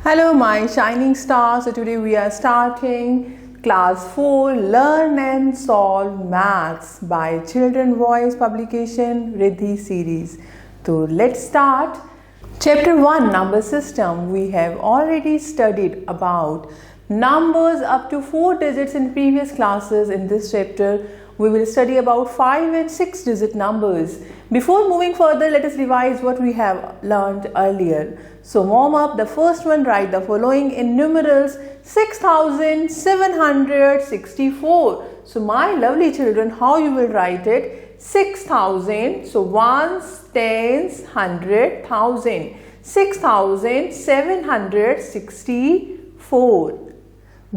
Hello my shining stars. So today we are starting class 4 Learn and Solve Maths by Children Voice publication Riddhi series. So let's start. Chapter 1 Number System. We have already studied about numbers up to 4 digits in previous classes. In this chapter we will study about 5 and 6 digit numbers. Before moving further, let us revise what we have learned earlier. So warm up. The first one, write the following in numerals 6764. So my lovely children, how you will write it? 6000. So ones, tens, 100,000. 6764.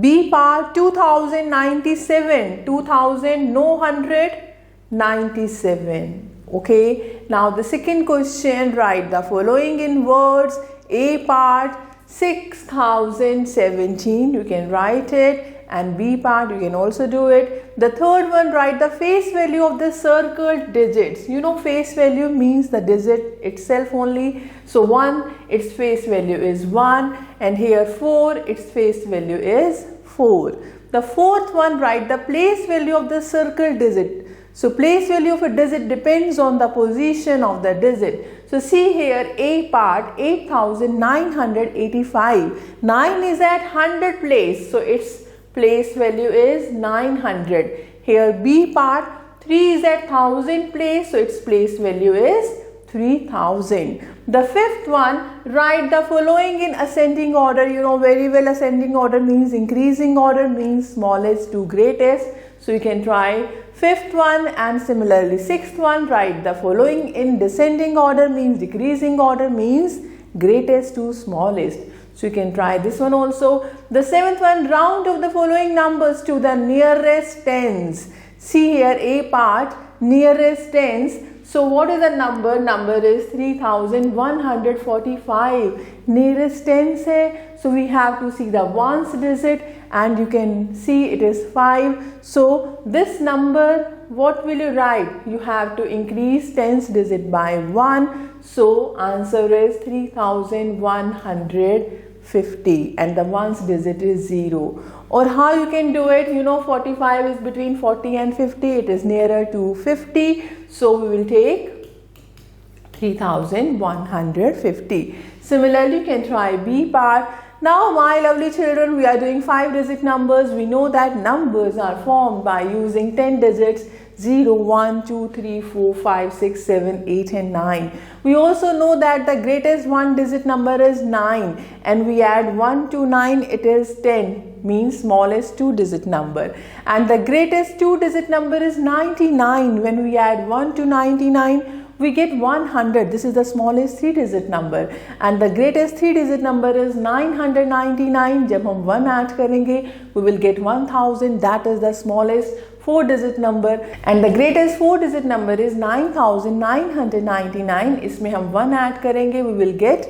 B part 2097. 2997. Okay, now the second question, write the following in words. A part 6017, you can write it, and B part you can also do it. The third one, write the face value of the circled digits. You know, face value means the digit itself only. So 1, its face value is 1, and here 4, its face value is 4. The fourth one, write the place value of the circled digit. So place value of a digit depends on the position of the digit. So see here, A part 8985. 9 is at 100 place, so its place value is 900. Here B part 3 is at 1000 place, so its place value is 3000. The fifth one, write the following in ascending order. You know very well, ascending order means increasing order, means smallest to greatest. So you can try fifth one, and similarly sixth one, write the following in descending order, means decreasing order, means greatest to smallest. So you can try this one also. The seventh one, round of the following numbers to the nearest tens. See here, A part nearest tens. So what is the number? Number is 3145. Nearest tens hai, so we have to see the ones digit, and you can see it is 5. So this number, what will you write? You have to increase tens digit by 1. So answer is 3150, and the ones digit is 0. Or how you can do it? You know 45 is between 40 and 50. It is nearer to 50. So we will take 3150. Similarly, you can try B part. Now my lovely children, we are doing 5 digit numbers. We know that numbers are formed by using 10 digits. 0, 1, 2, 3, 4, 5, 6, 7, 8 and 9. We also know that the greatest 1 digit number is 9, and we add 1 to 9, it is 10, means smallest 2 digit number. And the greatest 2 digit number is 99. When we add 1 to 99, we get 100. This is the smallest 3 digit number, and the greatest 3 digit number is 999. जब हम 1 add करेंगे, we will get 1000. That is the smallest 4 digit number, and the greatest 4 digit number is 9999. इसमें हम 1 add करेंगे, we will get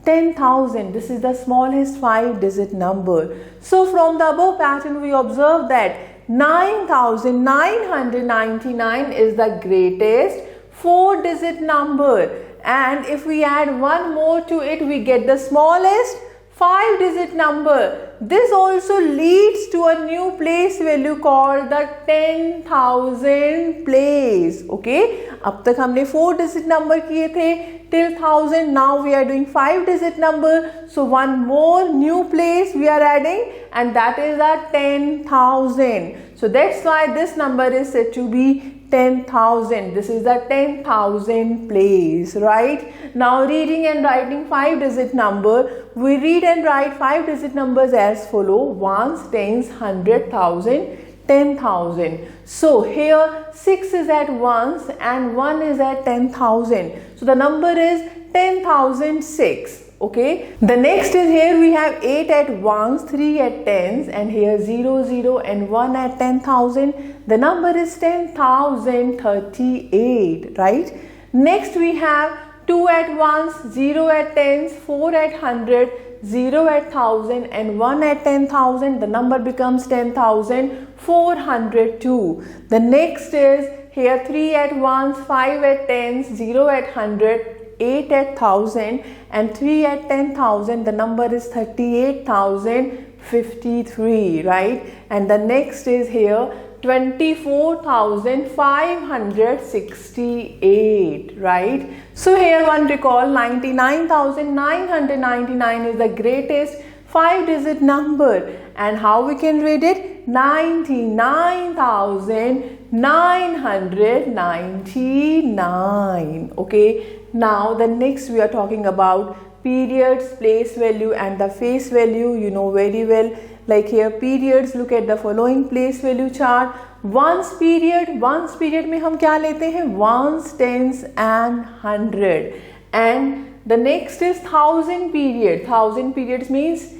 10,000. This is the smallest 5 digit number. So from the above pattern we observe that 9999 is the greatest 4 digit number, and if we add 1 more to it, we get the smallest 5 digit number. This also leads to a new place value called the 10,000 place. Okay, अब तक हमने 4 digit number किए थे till 1000. Now we are doing 5 digit number. So one more new place we are adding, and that is the 10,000. So that's why this number is said to be 10,000. This is the 10,000 place, right? Now reading and writing 5 digit number. We read and write 5 digit numbers as follow: ones, tens, 100,000, 10,000. So here 6 is at ones and 1 is at 10,000. So the number is 10,006. Okay, the next is here we have 8 at ones, 3 at tens, and here 0, 0 and 1 at 10,000. The number is 10,038, right? Next we have 2 at ones, 0 at tens, 4 at 100, 0 at 1000 and 1 at 10,000. The number becomes 10,402. The next is here 3 at ones, 5 at tens, 0 at 100, 8 at 1000 and 3 at 10,000, the number is 38,053, right? And the next is here 24,568, right? So here one recall 99,999 is the greatest 5-digit number, and how we can read it? 99,999. Okay, now the next we are talking about periods, place value and the face value. You know very well, like here periods, look at the following place value chart. Ones period में हम क्या लेते हैं? Ones, tens and hundred. And the next is thousand period. Thousand periods means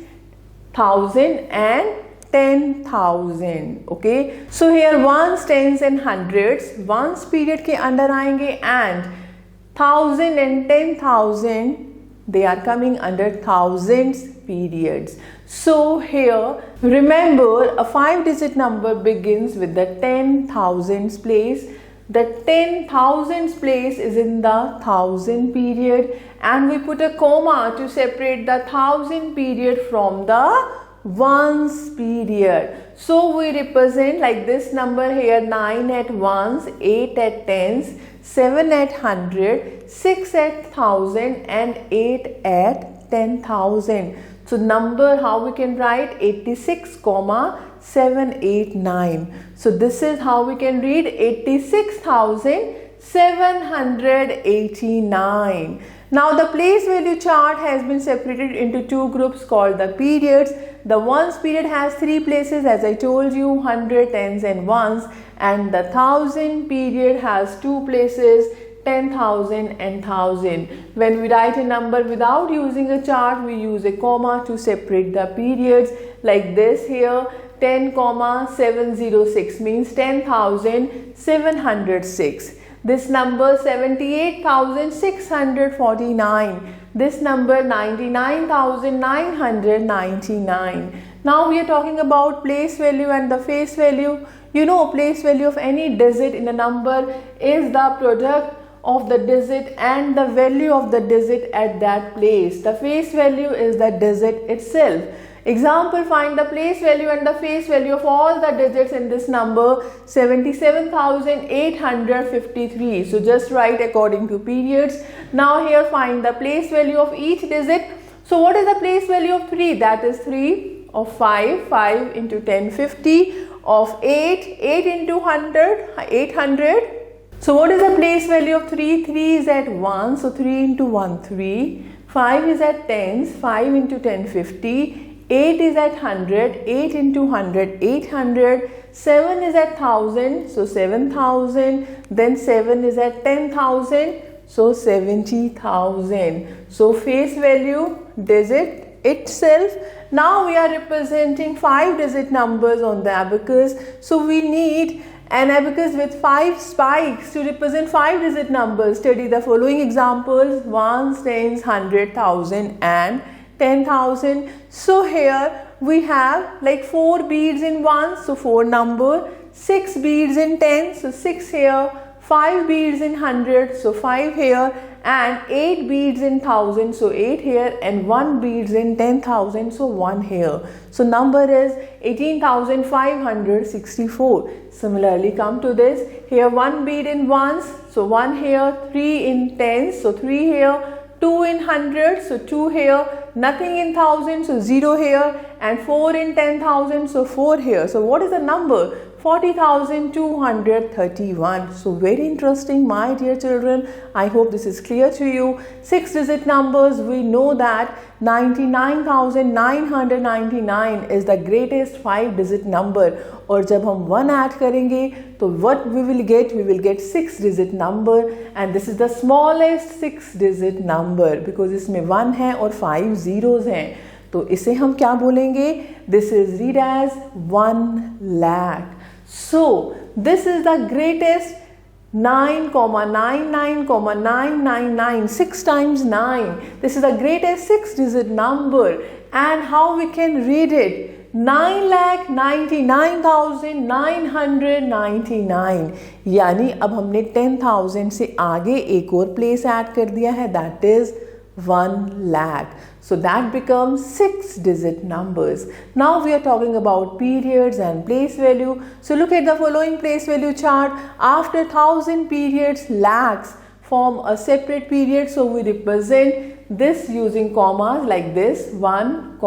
1000 and 10,000. Okay, so here ones, tens and hundreds ones period के अंदर आएंगे, and 1000 and 10,000 they are coming under thousands periods. So here remember, a 5-digit number begins with the 10,000s place. The 10,000s place is in the 1000 period, and we put a comma to separate the 1000 period from the ones period. So we represent like this number here: 9 at ones, 8 at tens, 7 at 100, 6 at 1000 and 8 at 10,000. So number how we can write? 86,789. So this is how we can read 86,789. Now the place value chart has been separated into two groups called the periods. The ones period has 3 places, as I told you, 100, tens and ones, and the 1000 period has 2 places, 10,000 and 1000. When we write a number without using a chart, we use a comma to separate the periods, like this here. 10,706 means 10,706. This number 78,649. This number 99,999. Now we are talking about place value and the face value. You know, place value of any digit in a number is the product of the digit and the value of the digit at that place. The face value is the digit itself. Example, find the place value and the face value of all the digits in this number: 77,853. So just write according to periods. Now here find the place value of each digit. So what is the place value of 3? That is 3. Of 5, 5 into 10, 50. Of 8, 8 into 100, 800. So what is the place value of 3? 3 is at 1, so 3 into 1, 3. 5 is at tens, 5 into 10, 50. 8 is at 100, 8 into 100, 800. 7 is at 1000, so 7000. Then 7 is at 10,000, so 70,000. So face value, digit itself. Now we are representing 5-digit numbers on the abacus. So we need an abacus with 5 spikes to represent 5-digit numbers. Study the following examples: ones, tens, 100, 1000 and 10,000. So here we have like 4 beads in ones, so 4 number, 6 beads in tens, so 6 here, 5 beads in 100, so 5 here, and 8 beads in 1000, so 8 here, and 1 beads in 10,000, so 1 here. So number is 18,564. Similarly, come to this. Here 1 bead in ones, so 1 here, 3 in tens, so 3 here, 2 in 100, so 2 here, nothing in 1000, so 0 here, and 4 in 10,000, so 4 here. So what is the number? 40,231. So very interesting, my dear children. I hope this is clear to you. 6-digit numbers, we know that 99,999 is the greatest 5-digit number. और जब हम 1 add करेंगे तो what we will get? We will get 6-digit number, and this is the smallest 6-digit number because इसमें 1 है और 5 zeros हैं. तो इसे हम क्या बोलेंगे? This is read as 1 lakh. So this is the greatest 9,99,999, 6 times 9. This is the greatest 6-digit number, and how we can read it. 9,99,999 यानी अब हमने 10,000 से आगे एक और प्लेस ऐड कर दिया है, that is 1 lakh. So that becomes 6-digit numbers. Now we are talking about periods and place value. So look at the following place value chart. After 1,000 periods, lakhs form a separate period. So we represent this using commas like this: 1,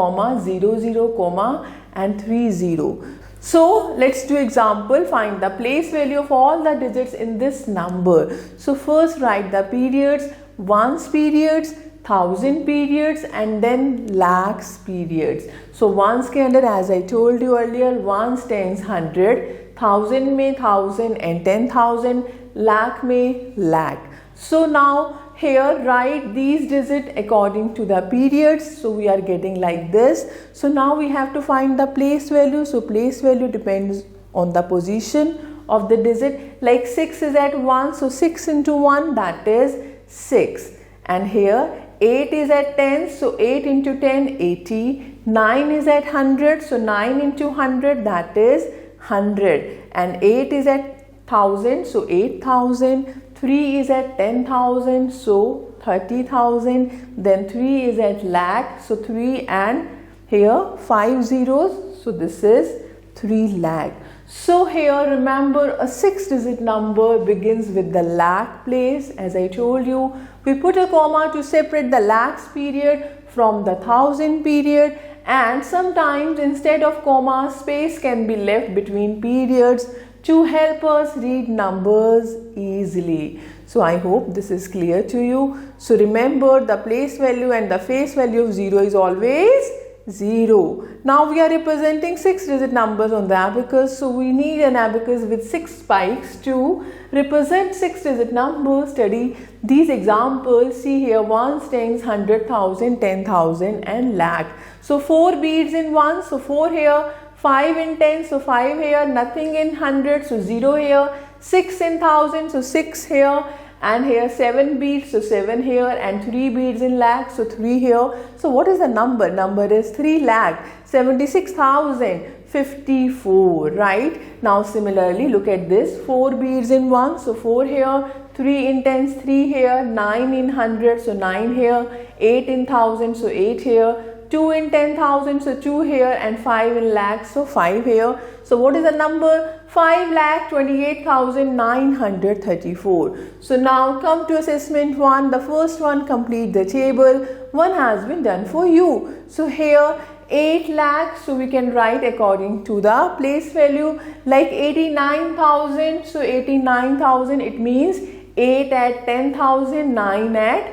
0, 0, and 3, 0. So let's do example. Find the place value of all the digits in this number. So first write the periods: ones periods, 1,000 periods, and then lakhs periods. So ones के अंदर, as I told you earlier, ones, tens, 100, 1,000 में 1,000 and 10,000, lakh में lakh. So now here write these digits according to the periods. So we are getting like this. So now we have to find the place value. So place value depends on the position of the digit. Like 6 is at 1, so 6 into 1, that is 6. And here 8 is at 10, so 8 into 10, 80. 9 is at 100, so 9 into 100, that is 100. And 8 is at 1,000, so 8,000. 3 is at 10,000, so 30,000. Then 3 is at lakh, so 3 and here 5 zeros, so this is 3 lakh. So here remember, a 6-digit number begins with the lakh place. As I told you, we put a comma to separate the lakhs period from the 1,000 period, and sometimes instead of comma, space can be left between periods to help us read numbers easily. So I hope this is clear to you. So remember, the place value and the face value of 0 is always 0. Now we are representing 6-digit numbers on the abacus. So we need an abacus with 6 spikes to represent 6-digit numbers. Study these examples. See here, ones, tens, 100,000, 10,000 and lakh. So 4 beads in 1, so 4 here. 5 in 10, so 5 here. Nothing in 100, so 0 here. 6 in 1,000, so 6 here. And here 7 beads, so 7 here, and 3 beads in lakh, so 3 here. So what is the number? Number is 3,76,054, right? Now similarly, look at this. 4 beads in 1, so 4 here. 3 in 10, 3 here. 9 in 100, so 9 here. 8 in 1,000, so 8 here. 2 in 10,000, so 2 here, and 5 in lakhs, so 5 here. So what is the number? 5,28,934. So now come to assessment 1. The first one, complete the table. One has been done for you. So here 8 lakhs, so we can write according to the place value, like 89,000. So 89,000, it means 8 at 10,000, 9 at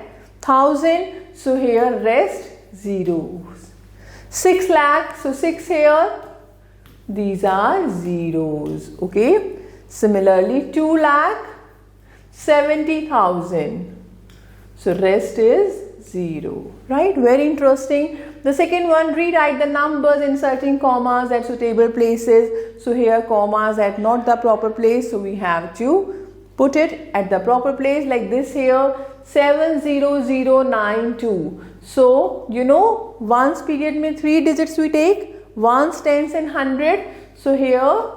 1,000. So here rest zeros. 6 lakhs, so 6 here. These are zeros. Okay. Similarly, 2 lakh, 70,000. So rest is 0. Right? Very interesting. The second one, rewrite the numbers inserting commas at suitable places. So here commas at not the proper place. So we have to put it at the proper place like this here. 70092. So you know, ones period में 3 digits we take. Ones, tens and 100. So here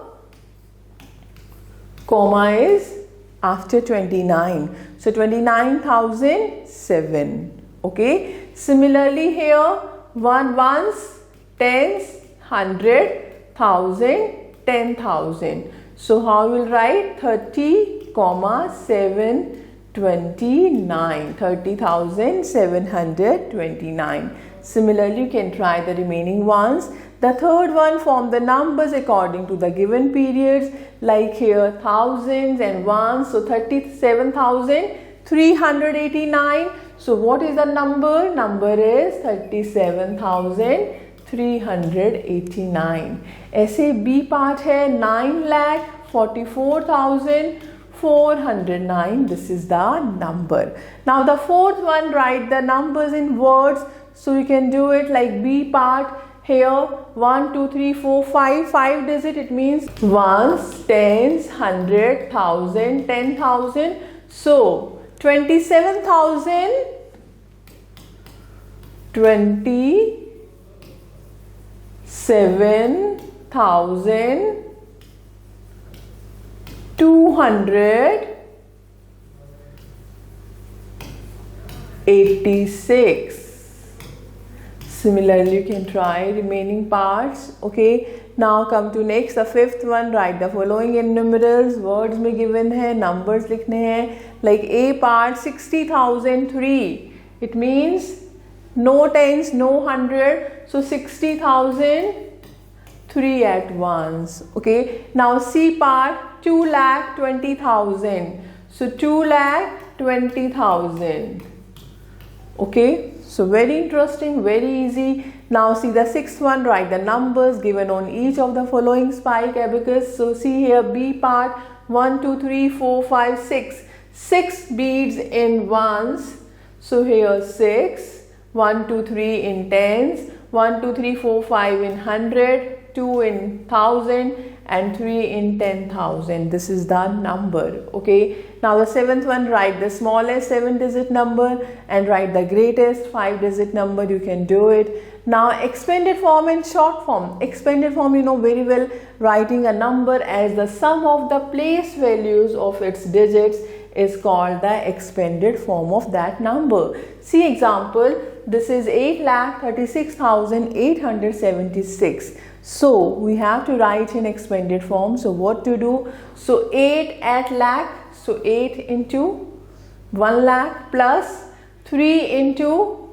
comma is after 29. So 29,007. Okay. Similarly here, ones, tens, 100, 1,000, 10,000. So how we will write? 30,729. 30,729. Similarly, you can try the remaining ones. The third one, form the numbers according to the given periods, like here thousands and ones, so 37,389. So what is the number? Number is 37,389. ऐसे B part है 9,44,409. This is the number. Now the fourth one, write the numbers in words. So you can do it like B part. Here 1, 2, 3, 4, 5 digit, it means ones, tens, 100, 1,000, 10,000. So 27,027 7,286. Similarly, you can try remaining parts. Okay, now come to next, the fifth one. Write the following in numerals. Words में given है, numbers लिखने हैं. Like A part 60,003. It means no tens, no 100. So 60,003 at once. Okay. Now C part 2,20,000. So 2,20,000. Okay. So very interesting, very easy. Now see the sixth one. Write the numbers given on each of the following spike abacus. So see here B part 1, 2, 3, 4, 5, 6. 6 beads in ones. So here 6. 1, 2, 3 in tens. 1, 2, 3, 4, 5 in 100. 2 in 1000 and 3 in 10,000. This is the number. Okay. Now the seventh one, write the smallest 7-digit number and write the greatest 5-digit number. You can do it. Now expanded form and short form. Expanded form, you know very well, writing a number as the sum of the place values of its digits is called the expanded form of that number. See example, this is 8,36,876. So we have to write in expanded form. So what to do? So 8 at lakh. So 8 into 1 lakh plus 3 into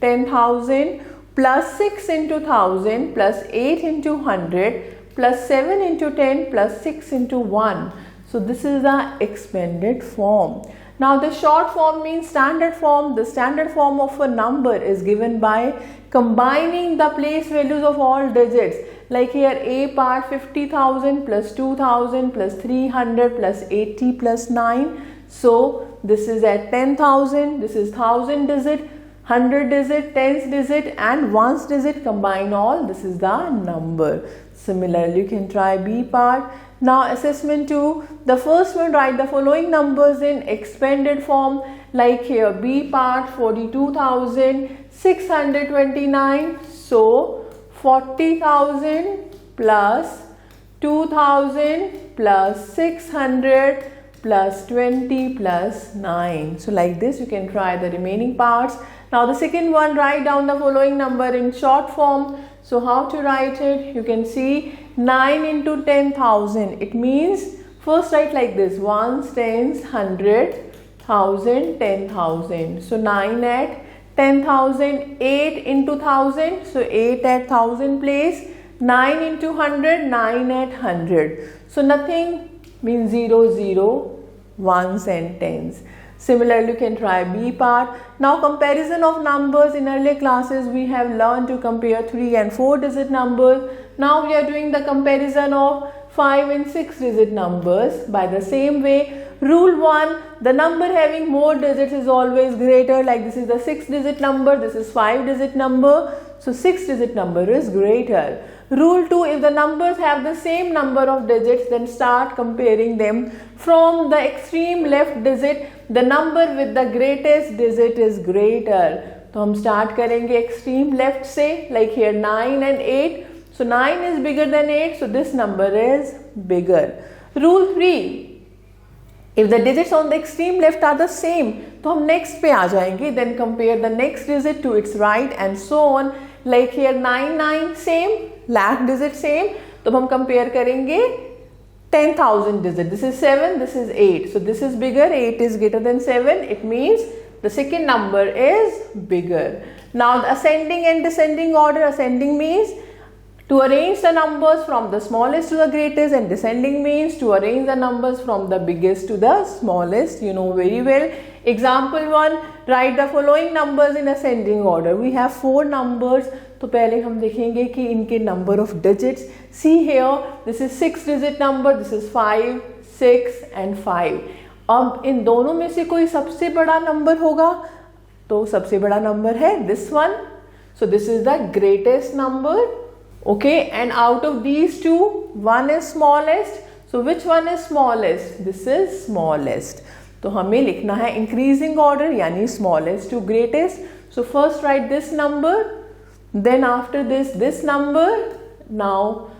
10,000 plus 6 into 1000 plus 8 into 100 plus 7 into 10 plus 6 into 1. So this is the expanded form. Now the short form means standard form. The standard form of a number is given by combining the place values of all digits. Like here A part 50,000 plus 2,000 plus 300 plus 80 plus 9. So this is at 10,000. This is 1000 digit, 100 digit, 10s digit and 1s digit. Combine all. This is the number. Similarly, you can try B part. Now assessment 2. The first one, write the following numbers in expanded form. Like here B part 42,629. So 40,000 plus 2,000 plus 600 plus 20 plus 9. So like this you can try the remaining parts. Now the second one, write down the following number in short form. So how to write it? You can see 9 into 10,000. It means first write like this: ones, tens, 100, 1000, 10,000. So 9 at 10,000, 8 into 1000. So 8 at 1000 place. 9 into 100, 9 at 100. So nothing means 0, 0, ones and tens. Similarly, you can try B part. Now comparison of numbers. In earlier classes we have learned to compare 3 and 4 digit numbers. Now we are doing the comparison of 5 and 6 digit numbers by the same way. Rule 1, the number having more digits is always greater. Like this is the 6 digit number, this is 5 digit number. So 6 digit number is greater. Rule 2, if the numbers have the same number of digits, then start comparing them from the extreme left digit. The number with the greatest digit is greater. तो हम start करेंगे extreme left से, like here 9 and 8. So 9 is bigger than 8, so this number is bigger. Rule 3, if the digits on the extreme left are the same, तो हम next पे आ जाएंगे. Then compare the next digit to its right and so on. Like here 9, 9 same, lakh digit same. तो हम compare करेंगे 10,000 digit. This is 7, this is 8. So this is bigger, 8 is greater than 7. It means the second number is bigger. Now the ascending and descending order. Ascending means to arrange the numbers from the smallest to the greatest, and descending means to arrange the numbers from the biggest to the smallest. You know very well. Example 1, write the following numbers in ascending order. We have 4 numbers. तो पहले हम देखेंगे कि इनके number of digits. See here, this is 6 digit number, this is 5, 6 and 5. अब इन दोनों में से कोई सबसे बड़ा number होगा, तो सबसे बड़ा number है this one. So this is the greatest number. Okay, and out of these two, one is smallest. So which one is smallest? This is smallest. तो हमें लिखना है increasing order, यानी smallest to greatest. So first write this number, then after this number, Now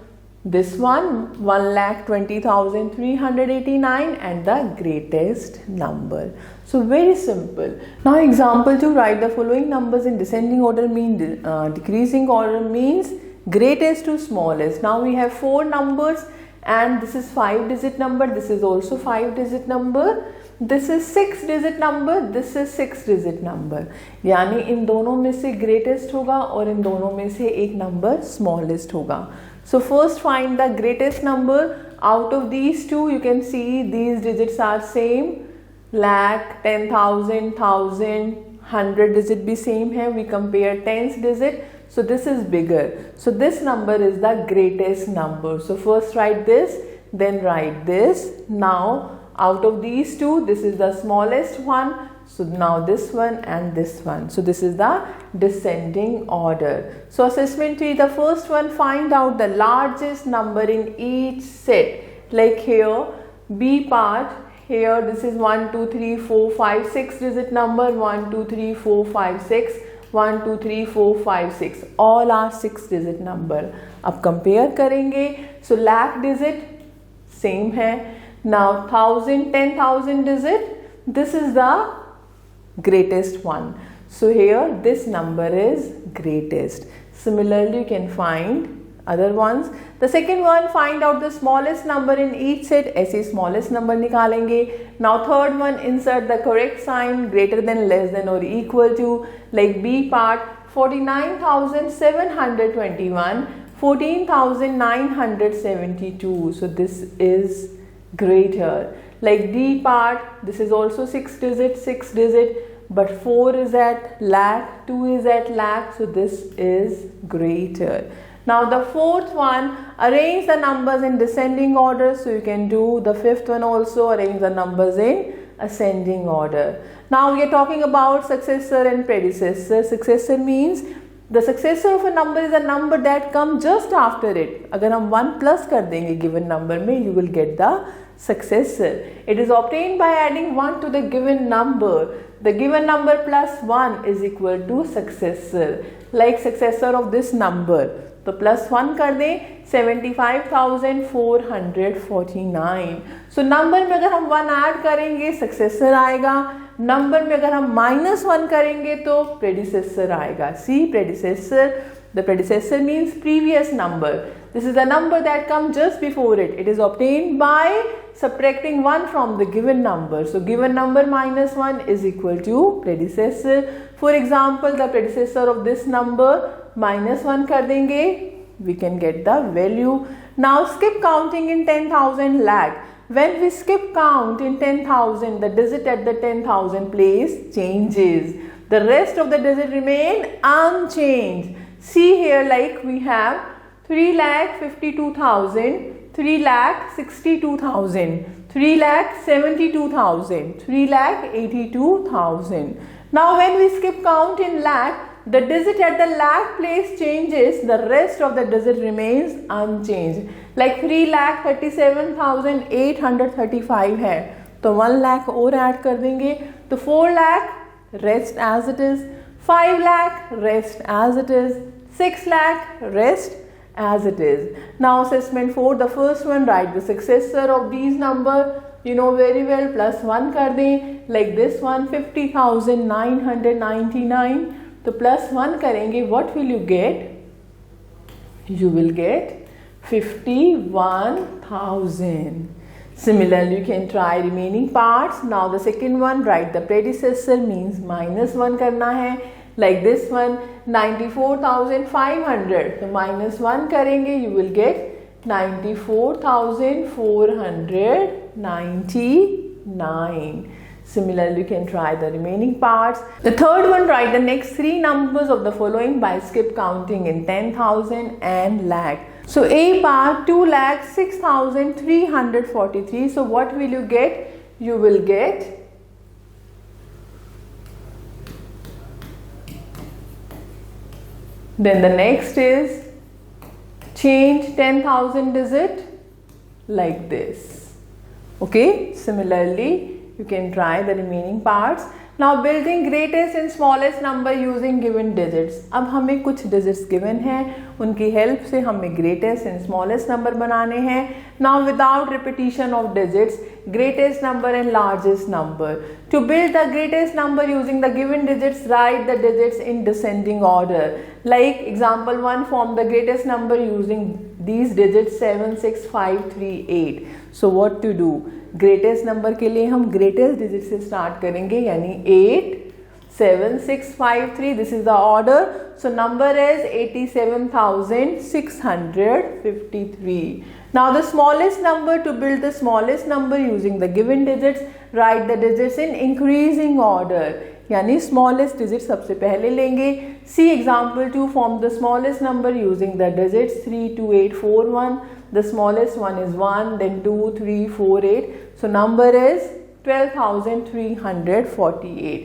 this one 1,20,389 and the greatest number. So very simple. Now example 2, write the following numbers in descending order, decreasing order means greatest to smallest. Now we have 4 numbers and this is 5-digit number, this is also 5-digit number, this is 6-digit number, this is 6-digit number. यानी इन दोनों में से greatest होगा और इन दोनों में से एक number smallest होगा. So first find the greatest number. Out of these two you can see these digits are same. Lakh, 10,000, 1,000, 100 digit भी same है. We compare tens digit. So this is bigger. So this number is the greatest number. So first write this, then write this. Now out of these two, this is the smallest one. So now this one and this one. So this is the descending order. So assessment 3, the first one, find out the largest number in each set. Like here, B part, here this is 1, 2, 3, 4, 5, 6 digit number, 1, 2, 3, 4, 5, 6, 1, 2, 3, 4, 5, 6. All are 6 digit number. अब compare करेंगे. So lakh digit same है. Now 1,000, 10,000 digit, this is the greatest one. So here this number is greatest. Similarly you can find other ones. The second one, find out the smallest number in each set. ऐसे smallest number निकालेंगे. Now third one, insert the correct sign greater than, less than or equal to. Like B part, 49,721, 14,972. So this is greater. Like D part, this is also 6 digit, but 4 is at lakh, 2 is at lakh, so this is greater. Now the fourth one, arrange the numbers in descending order. So you can do the fifth one also, arrange the numbers in ascending order. Now we are talking about successor and predecessor. Successor means the successor of a number is a number that comes just after it. अगर हम 1 plus कर देंगे given number में, you will get the successor. It is obtained by adding 1 to the given number. The given number plus 1 is equal to successor. Like successor of this number. तो plus 1 कर दें, 75,449. So number में अगर हम 1 add करेंगे successor आएगा, number में अगर हम -1 करेंगे तो प्रेडिसेसर आएगा. See predecessor, the predecessor means previous number. This is the number that comes just before it. It is obtained by subtracting 1 from the given number. So given number -1 is equal to predecessor. For example, the predecessor of this number -1 कर देंगे, we can get the value. Now skip counting in 10,000 lakh. When we skip count in 10,000, the digit at the 10,000 place changes. The rest of the digit remain unchanged. See here, like we have 3,52,000, 3,62,000, 3,72,000, 3,82,000. Now when we skip count in lakh, the digit at the lakh place changes, the rest of the digit remains unchanged. Like 3,37,835 है, तो 1 lakh और add कर देंगे, तो 4 lakh rest as it is, 5 lakh rest as it is, 6 lakh rest as it is. Now assessment 4, the first one, write the successor of these number. You know very well, plus 1 कर दें. Like this one, 50,999. तो plus 1 करेंगे, what will you get? You will get 51,000. Similarly, you can try remaining parts. Now the second one, write the predecessor, means -1 करना है. Like this one, 94,500. तो -1 करेंगे, you will get 94,499. Similarly, you can try the remaining parts. The third one, write the next 3 numbers of the following by skip counting in 10,000 and lakh. So A part, 2,06,343. So what will you get? You will get then the next is change 10,000 digit like this. Okay, similarly you can try the remaining parts. Now building greatest and smallest number using given digits. अब हमें कुछ digits given हैं, उनकी help से हमें greatest and smallest number बनाने हैं। Now without repetition of digits, greatest number and largest number. To build the greatest number using the given digits, write the digits in descending order. Like example 1, form the greatest number using these digits 7, 6, 5, 3, 8. So what to do? Greatest number के लिए हम greatest digit से start करेंगे, यानी 8, 7, 6, 5, 3. This is the order. So number is 87,653. Now the smallest number, to build the smallest number using the given digits, write the digits in increasing order. यानी smallest digit सबसे पहले लेंगे। See example 2, form the smallest number using the digits 3, 2, 8, 4, 1. The smallest one is 1, then 2, 3, 4, 8. So number is 12,348.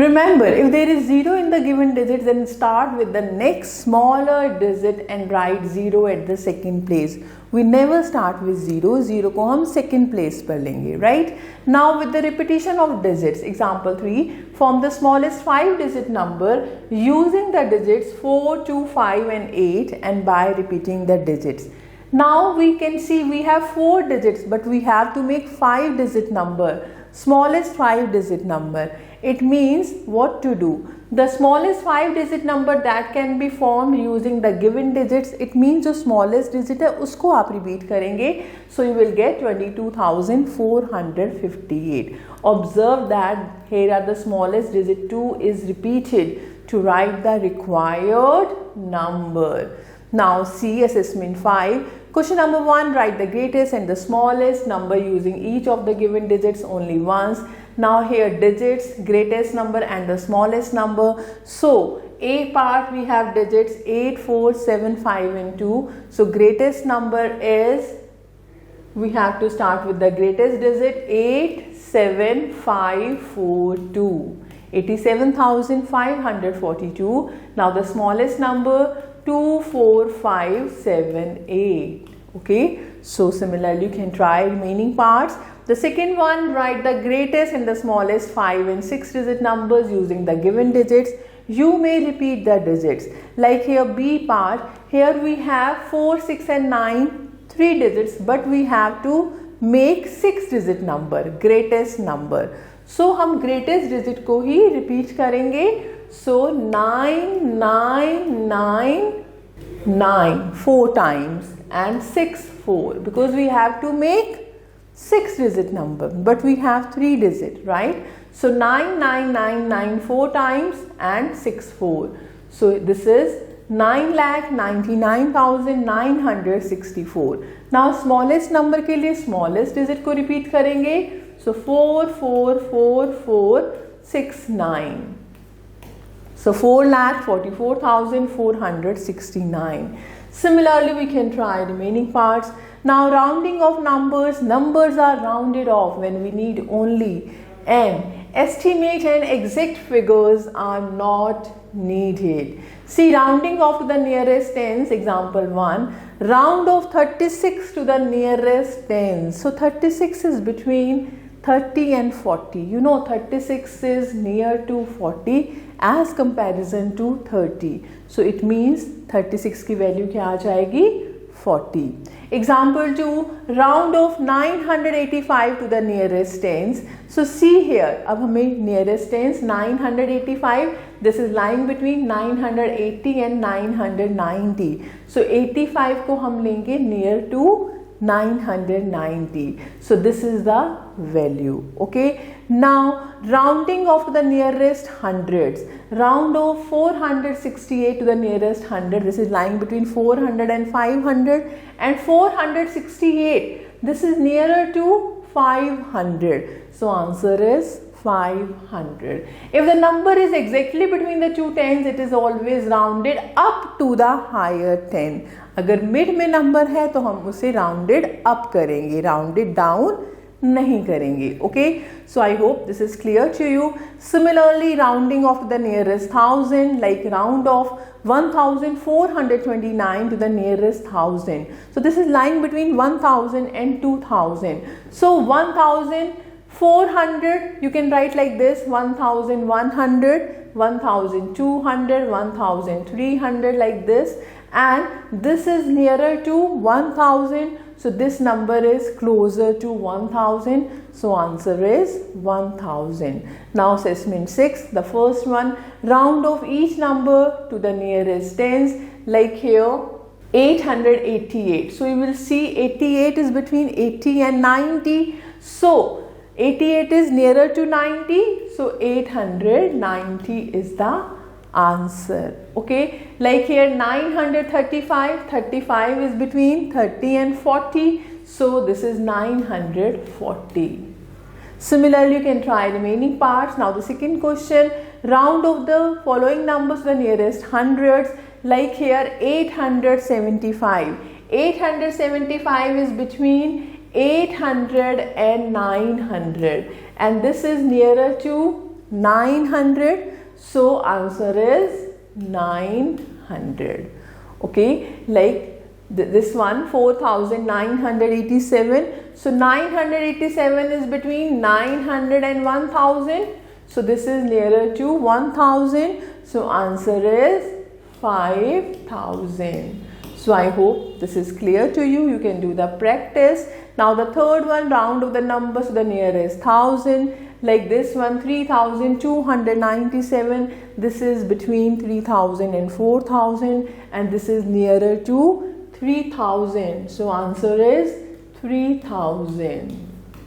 Remember, if there is 0 in the given digit, then start with the next smaller digit and write 0 at the second place. We never start with 0. 0 को हम second place पर लेंगे, right? Now with the repetition of digits, example 3, form the smallest 5-digit number using the digits 4, 2, 5 and 8 and by repeating the digits. Now we can see we have 4 digits, but we have to make 5-digit number, smallest 5-digit number. It means what to do? The smallest 5-digit number that can be formed using the given digits, it means जो smallest digit है उसको आप repeat करेंगे, so you will get 22,458. Observe that here are the smallest digit 2 is repeated to write the required number. Now see assessment 5. Question number 1, write the greatest and the smallest number using each of the given digits only once. Now here digits, greatest number and the smallest number. So A part we have digits 8, 4, 7, 5 and 2. So greatest number is, we have to start with the greatest digit 8, 7, 5, 4, 2. 87,542. Now the smallest number 2, 4, 5, 7, 8. Okay, so similarly you can try remaining parts. The second one, write the greatest and the smallest 5 and 6-digit numbers using the given digits. You may repeat the digits. Like here B part, here we have 4, 6 and 9, 3 digits, but we have to make 6-digit number, greatest number. So हम greatest digit को ही repeat करेंगे. So 9, 9, 9, 9 4 times and 6, 4, because we have to make 6-digit number, but we have 3 digit, right? So 9, 9, 9, 9 4 times and 6, 4. So this is 9,99,964. Now smallest number के लिए smallest digit को repeat करेंगे. So 4, 4, 4, 4, 6, 9. So 4,44,469. Similarly, we can try remaining parts. Now rounding of numbers. Numbers are rounded off when we need only n. Estimate and exact figures are not needed. See, rounding off to the nearest tens. Example 1. Round off 36 to the nearest tens. So 36 is between 30 and 40. You know 36 is near to 40 as comparison to 30. So it means 36 की value क्या आ जाएगी? 40. Example 2, round off 985 to the nearest tens. So see here, अब हमें nearest tens 985. This is lying between 980 and 990. So 85 को हम लेंगे near to 990. So this is the value. Okay. Now rounding off to the nearest hundreds. Round off 468 to the nearest 100. This is lying between 400 and 500. And 468. This is nearer to 500. So answer is 500. If the number is exactly between the two tens, it is always rounded up to the higher 10. अगर mid में number है तो हम उसे rounded up करेंगे, rounded down नहीं करेंगे. Okay, so I hope this is clear to you. Similarly rounding off the nearest 1000, like round off 1429 to the nearest 1000. So this is lying between 1000 and 2000. So 1000 400, you can write like this, 1100, 1200, 1300, like this. And this is nearer to 1000. So this number is closer to 1000. So answer is 1000. Now assessment 6, the first one, round off each number to the nearest tens. Like here 888. So you will see 88 is between 80 and 90. So 88 is nearer to 90. So 890 is the answer. Okay, like here 935, 35 is between 30 and 40. So this is 940. Similarly, you can try remaining parts. Now the second question, round off the following numbers to the nearest hundreds. Like here 875. 875 is between 800 and 900. And this is nearer to 900. So answer is 900. Okay, like this one 4987. So 987 is between 900 and 1000. So this is nearer to 1000. So answer is 5000. So I hope this is clear to you. You can do the practice. Now the third one, round of the numbers to the nearest thousand. Like this one, 3297. This is between 3000 and 4000, and this is nearer to 3000. So answer is 3000.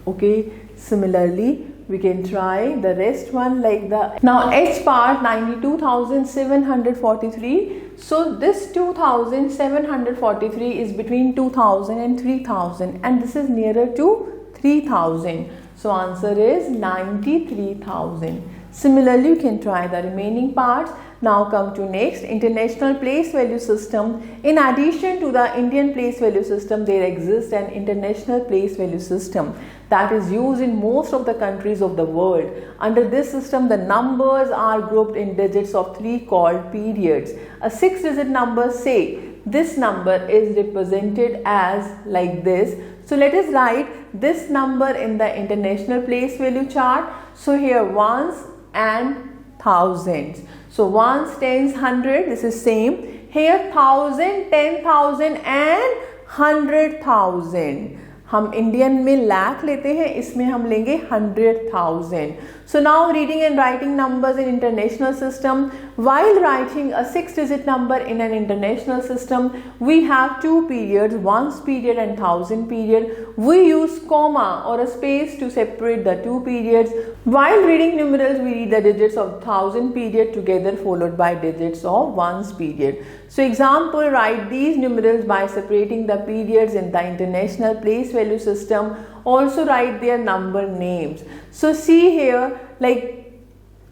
Okay, similarly we can try the rest one, like the now H part 92,743. So this 2743 is between 2000 and 3000, and this is nearer to 3000. So answer is 93,000. Similarly, you can try the remaining parts. Now come to next, international place value system. In addition to the Indian place value system, there exists an international place value system that is used in most of the countries of the world. Under this system, the numbers are grouped in digits of 3 called periods. A 6-digit number, say this number is represented as like this. So let us write this number in the international place value chart. So here ones and thousands. So ones, tens, hundred, this is same. Here 1000, 10,000 and 100,000. हम Indian में लाख लेते हैं, इसमें हम लेंगे 100,000. So now reading and writing numbers in international system. While writing a 6-digit number in an international system, we have two periods, ones period and thousand period. We use comma or a space to separate the two periods. While reading numerals, we read the digits of thousand period together followed by digits of ones period. So example, write these numerals by separating the periods in the international place value system. Also write their number names. So see here, like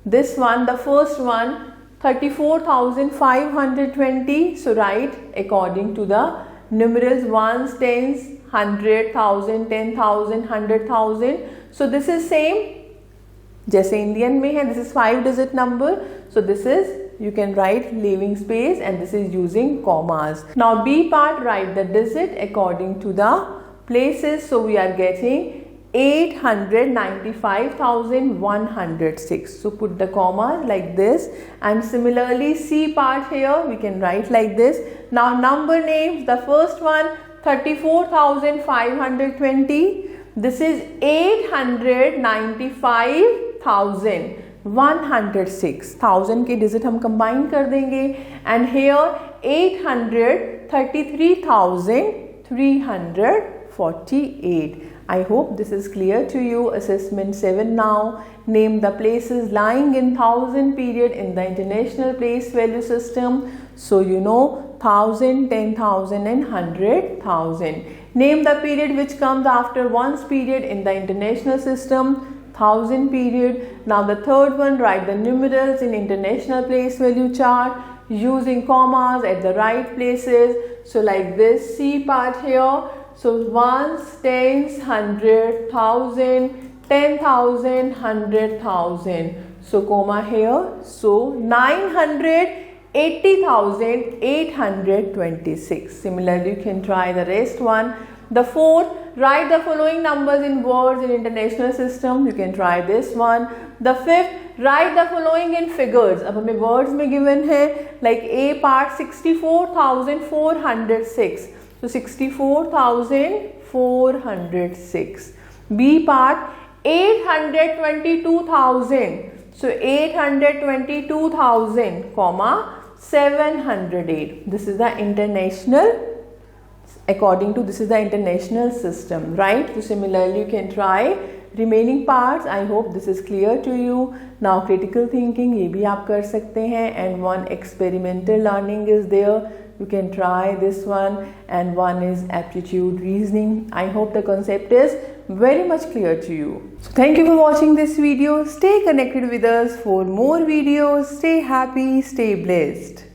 this one, the first one, 34,520. So write according to the numerals, ones, tens, 100,000, 10,000, 100,000. So this is same जैसे Indian में है, this is 5-digit number. So this is, you can write leaving space, and this is using commas. Now B part, write the digit according to the places. So we are getting 895,106. So put the comma like this, and similarly C part here we can write like this. Now number names, the first one 34,520. This is 895,106. 1000 के digit हम combine कर देंगे, and here 833,348. I hope this is clear to you. Assessment 7 now. Name the places lying in thousand period in the international place value system. So you know 1000, 10,000 and 100,000. Name the period which comes after ones period in the international system. Thousand period. Now the third one, write the numerals in international place value chart using commas at the right places. So like this, C part here. So ones, tens, 100,000, 10,000, 100,000. So comma here. So 980,826. Similarly, you can try the rest one. The fourth, write the following numbers in words in international system. You can try this one. The fifth, write the following in figures. अब हमें words में given है, like A part 64,406. So 64,406. B part 822,000. So 822,000, 708. This is the international, according to this is the international system, right? So similarly you can try remaining parts. I hope this is clear to you. Now critical thinking ये भी आप कर सकते हैं, and one experimental learning is there. You can try this one, and one is aptitude reasoning. I hope the concept is very much clear to you. So thank you for watching this video. Stay connected with us for more videos. Stay happy, stay blessed.